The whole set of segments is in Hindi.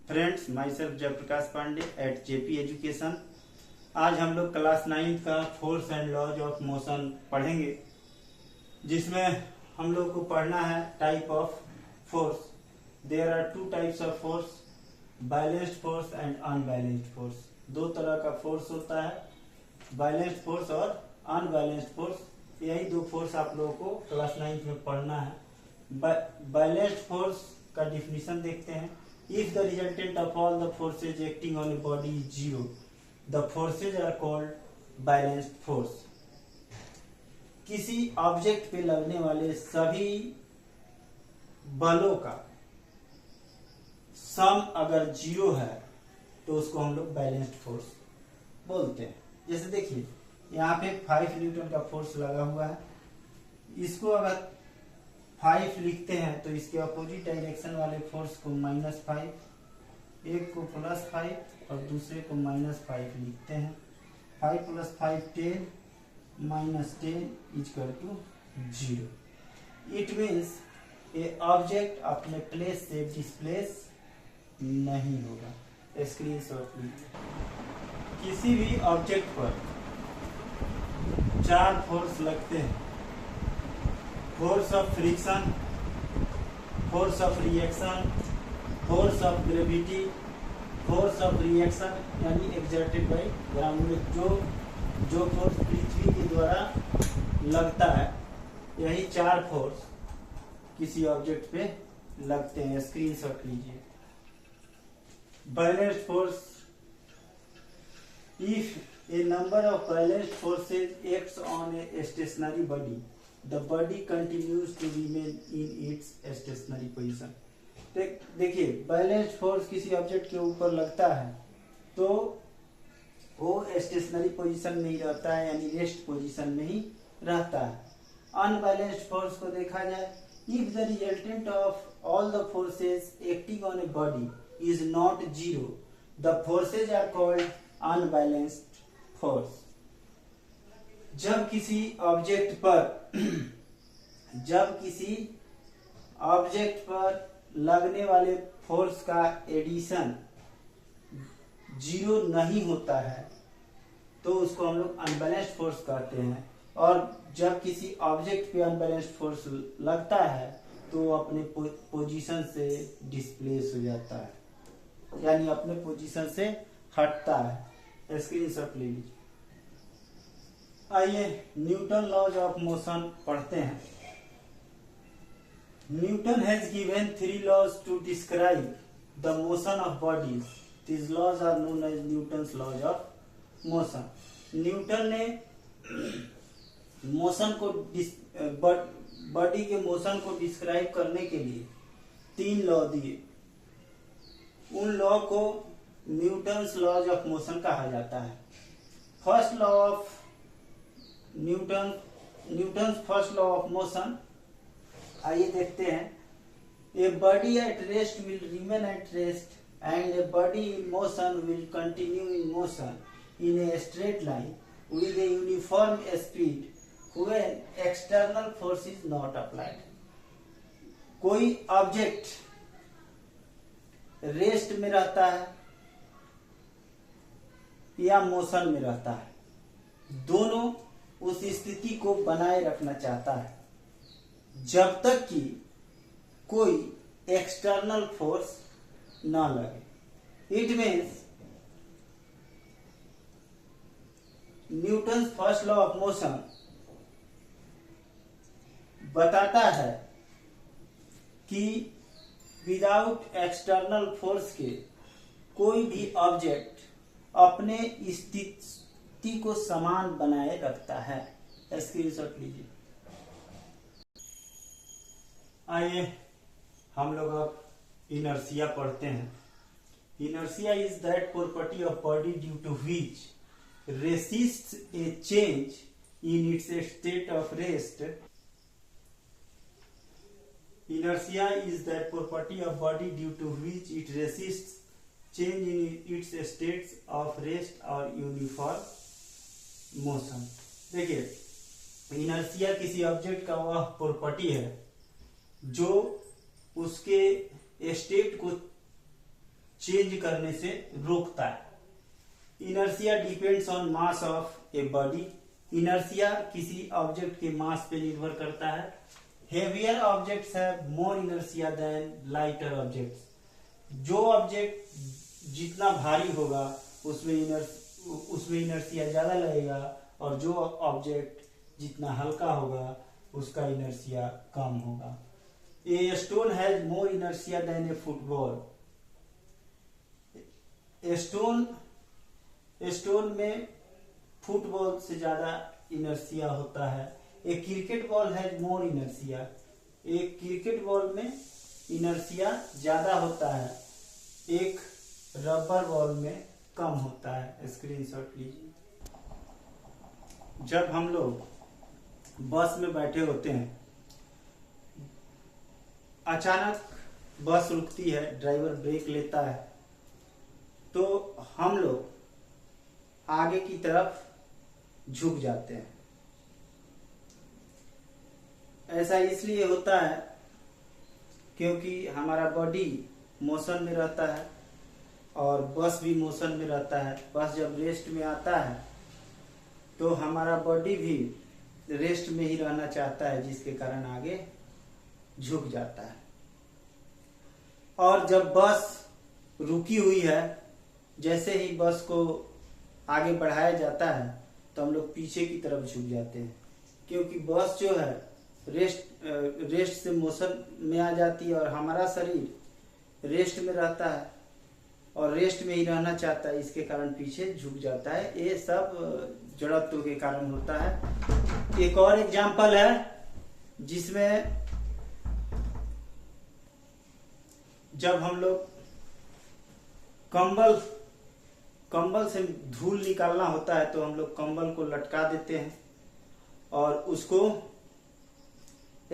Friends, myself Jaiprakash Pandey at JP education. आज हम लोग क्लास 9 का force and laws of motion पढ़ेंगे, जिसमें हम लोग को पढ़ना है type of force. There are two types of force, balanced force and unbalanced force. दो तरह का फोर्स होता है, बैलेंस्ड फोर्स और अनबैलेंस्ड फोर्स। यही दो फोर्स आप लोगों को क्लास 9 में पढ़ना है। बैलेंस्ड फोर्स का डिफिनीशन देखते हैं। If the resultant of all the forces acting on a body is zero, the forces are called balanced force. किसी ऑब्जेक्ट पे लगने वाले सभी बलों का सम अगर जीरो है तो उसको हम लोग बैलेंस्ड फोर्स बोलते हैं। जैसे देखिए, यहाँ पे 5 न्यूटन का फोर्स लगा हुआ है। इसको अगर 5 लिखते हैं तो इसके अपोजिट डायरेक्शन वाले फोर्स को -5, एक को +5 और दूसरे को -5 लिखते हैं। 5 + 5 10, -10 = 0। इट मीन्स ए ऑब्जेक्ट अपने प्लेस से डिस्प्लेस नहीं होगा। स्क्रीनशॉट लीजिए। किसी भी ऑब्जेक्ट पर 4 फोर्स लगते हैं: force of friction, force of reaction, force of gravity, force of reaction यानी एक्सर्टेड बाय ग्राउंड। जो फोर्स पृथ्वी के द्वारा लगता है, यही 4 फोर्स किसी ऑब्जेक्ट पे लगते हैं। स्क्रीनशॉट लीजिए। Balanced force: if A number of balanced forces acts on a stationary body, the body continues to remain in its stationary position। देखिए, बैलेंस्ड फोर्स किसी ऑब्जेक्ट के ऊपर लगता है तो वो स्टेशनरी पोजीशन में ही रहता है, यानी रेस्ट पोजीशन में ही रहता है। अनबैलेंस्ड फोर्स को देखा जाए, if the resultant of all the forces acting on a body is not zero, the forces are called unbalanced force. जब किसी ऑब्जेक्ट पर लगने वाले फोर्स का एडिशन जीरो नहीं होता है तो उसको हम लोग अनबैलेंस्ड फोर्स कहते हैं। और जब किसी ऑब्जेक्ट पे अनबैलेंस्ड फोर्स लगता है तो वो अपने पोजीशन से डिस्प्लेस हो जाता है, यानी अपने पोजीशन से हटता है। स्क्रीनशॉट ले लीजिए। आइए न्यूटन लॉज ऑफ मोशन पढ़ते हैं। Newton has given 3 laws to describe the motion of bodies. This laws are known as Newton's laws of motion. Newton ने मोशन को बॉडी के मोशन को डिस्क्राइब करने के लिए 3 लॉ दिए। उन लॉ को न्यूटन्स लॉज ऑफ मोशन कहा जाता है। First law of Newton's first law of motion, आइए देखते हैं। A body at rest will remain at rest and a body in motion will continue in motion in a straight line with a uniform speed when external force is not applied. कोई ऑब्जेक्ट रेस्ट में रहता है या मोशन में रहता है, दोनों उस स्थिति को बनाए रखना चाहता है जब तक कि कोई एक्सटर्नल फोर्स ना लगे। It means Newton's first law of motion बताता है कि विदाउट एक्सटर्नल फोर्स के कोई भी ऑब्जेक्ट अपने स्थिति को समान बनाए रखता है। स्क्रीनशॉट लीजिए। आइए हम लोग अब इनर्शिया पढ़ते हैं। Inertia is that property of body due to which resists a change in its state of rest. Inertia is that property of body due to which it resists change in its states of rest or uniform motion। देखिए, इनर्शिया किसी ऑब्जेक्ट का वह प्रॉपर्टी है जो उसके स्टेट को चेंज करने से रोकता है। Inertia depends on mass of a body. Inertia किसी ऑब्जेक्ट के मास पे निर्भर करता है। Heavier objects have more inertia than lighter objects. जो ऑब्जेक्ट जितना भारी होगा उसमें इनर्शिया ज्यादा लगेगा, और जो ऑब्जेक्ट जितना हल्का होगा उसका इनर्शिया कम होगा। A stone has more inertia than a football. Stone में फुटबॉल से ज्यादा इनर्शिया होता है। A cricket ball has more inertia. एक क्रिकेट बॉल में इनर्शिया ज्यादा होता है, एक रबर बॉल में कम होता है। स्क्रीनशॉट लीजिए। जब हम लोग बस में बैठे होते हैं, अचानक बस रुकती है, ड्राइवर ब्रेक लेता है, तो हम लोग आगे की तरफ झुक जाते हैं। ऐसा इसलिए होता है क्योंकि हमारा बॉडी मोशन में रहता है और बस भी मोशन में रहता है। बस जब रेस्ट में आता है तो हमारा बॉडी भी रेस्ट में ही रहना चाहता है, जिसके कारण आगे झुक जाता है। और जब बस रुकी हुई है, जैसे ही बस को आगे बढ़ाया जाता है तो हम लोग पीछे की तरफ झुक जाते हैं, क्योंकि बस जो है रेस्ट से मोशन में आ जाती है और हमारा शरीर रेस्ट में रहता है और रेस्ट में ही रहना चाहता है, इसके कारण पीछे झुक जाता है। ये सब जड़त्व के कारण होता है। एक और एग्जांपल है जिसमें जब हम लोग कंबल से धूल निकालना होता है तो हम लोग कंबल को लटका देते हैं और उसको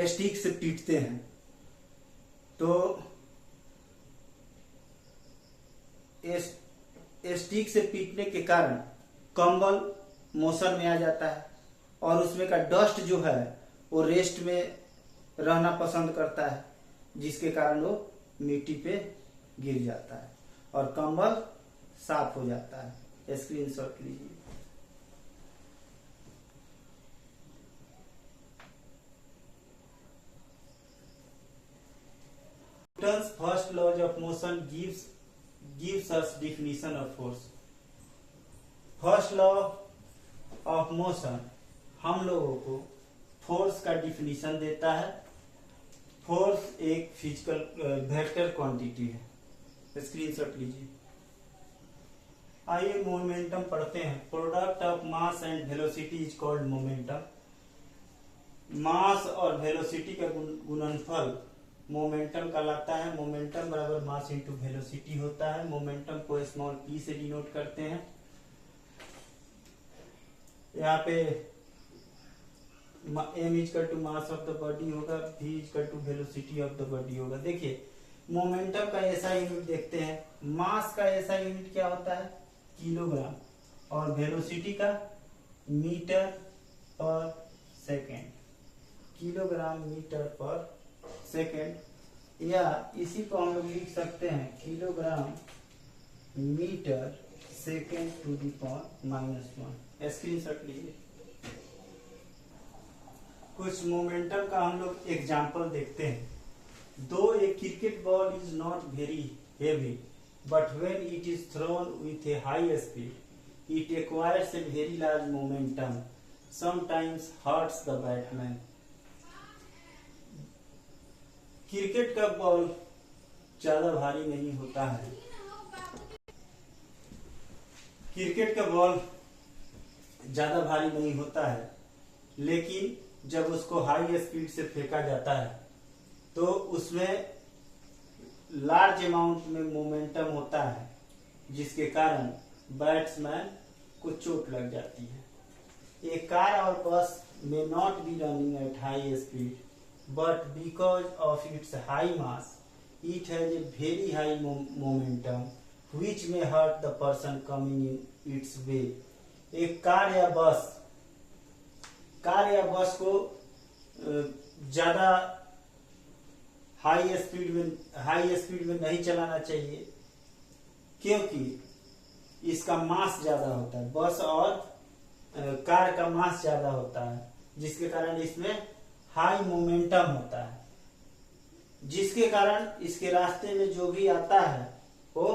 स्टिक से पीटते हैं, तो स्टिक से पीटने के कारण कंबल मोशन में आ जाता है और उसमें का डस्ट जो है वो रेस्ट में रहना पसंद करता है, जिसके कारण वो मिट्टी पे गिर जाता है और कंबल साफ हो जाता है। स्क्रीनशॉट लीजिए। Newton's first law of motion gives us definition of force. First law of motion हम लोगों को फोर्स का डिफिनीशन देता है। फोर्स एक फिजिकल वेक्टर क्वांटिटी है। स्क्रीनशॉट लीजिए। आइए मोमेंटम पढ़ते हैं। Product of mass and velocity is called momentum. Mass और वेलोसिटी का गुणनफल मोमेंटम कहलाता है। मोमेंटम बराबर मास इंटू वेलोसिटी होता है। मोमेंटम को स्मॉल p से डिनोट करते हैं। यहाँ पे m equal to mass of the body होगा, v equal to velocity of the body होगा। देखिए मोमेंटम का ऐसा यूनिट देखते हैं। मास का ऐसा यूनिट क्या होता है? किलोग्राम, और वेलोसिटी का metre per second. Kilogram metre per second, या इसी को हम लोग लिख सकते हैं kilogram metre second to the power -1। Screenshot लीजिए। कुछ मोमेंटम का हम लोग एग्जांपल देखते हैं। दो a cricket ball is not very heavy, but when it is thrown with a high speed it acquires a very large momentum, sometimes hurts the batsman. Cricket का बॉल ज्यादा भारी नहीं होता है। क्रिकेट का बॉल ज्यादा भारी नहीं होता है, लेकिन जब उसको हाई स्पीड से फेंका जाता है तो उसमें लार्ज अमाउंट में मोमेंटम होता है, जिसके कारण बैट्समैन को चोट लग जाती है। ए कार और बस may not be running at high speed, but because of its high mass, it has a very high momentum, which may hurt the person coming in its way. एक कार या बस को ज्यादा हाई स्पीड में नहीं चलाना चाहिए, क्योंकि इसका मास ज्यादा होता है, बस और कार का मास ज्यादा होता है, जिसके कारण इसमें हाई मोमेंटम होता है, जिसके कारण इसके रास्ते में जो भी आता है वो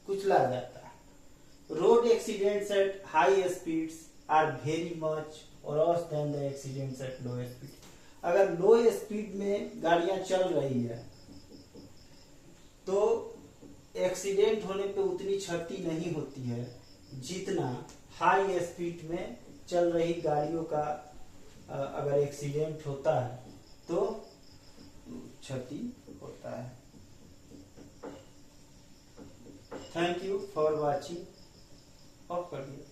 कुचला जाता है। Road accidents at high speeds are very much worse than the accidents at low speed. अगर लो स्पीड में गाड़ियां चल रही है तो एक्सीडेंट होने पे उतनी क्षति नहीं होती है जितना हाई स्पीड में चल रही गाड़ियों का अगर एक्सीडेंट होता है तो क्षति होता है। Thank you for watching. Of कर दिया।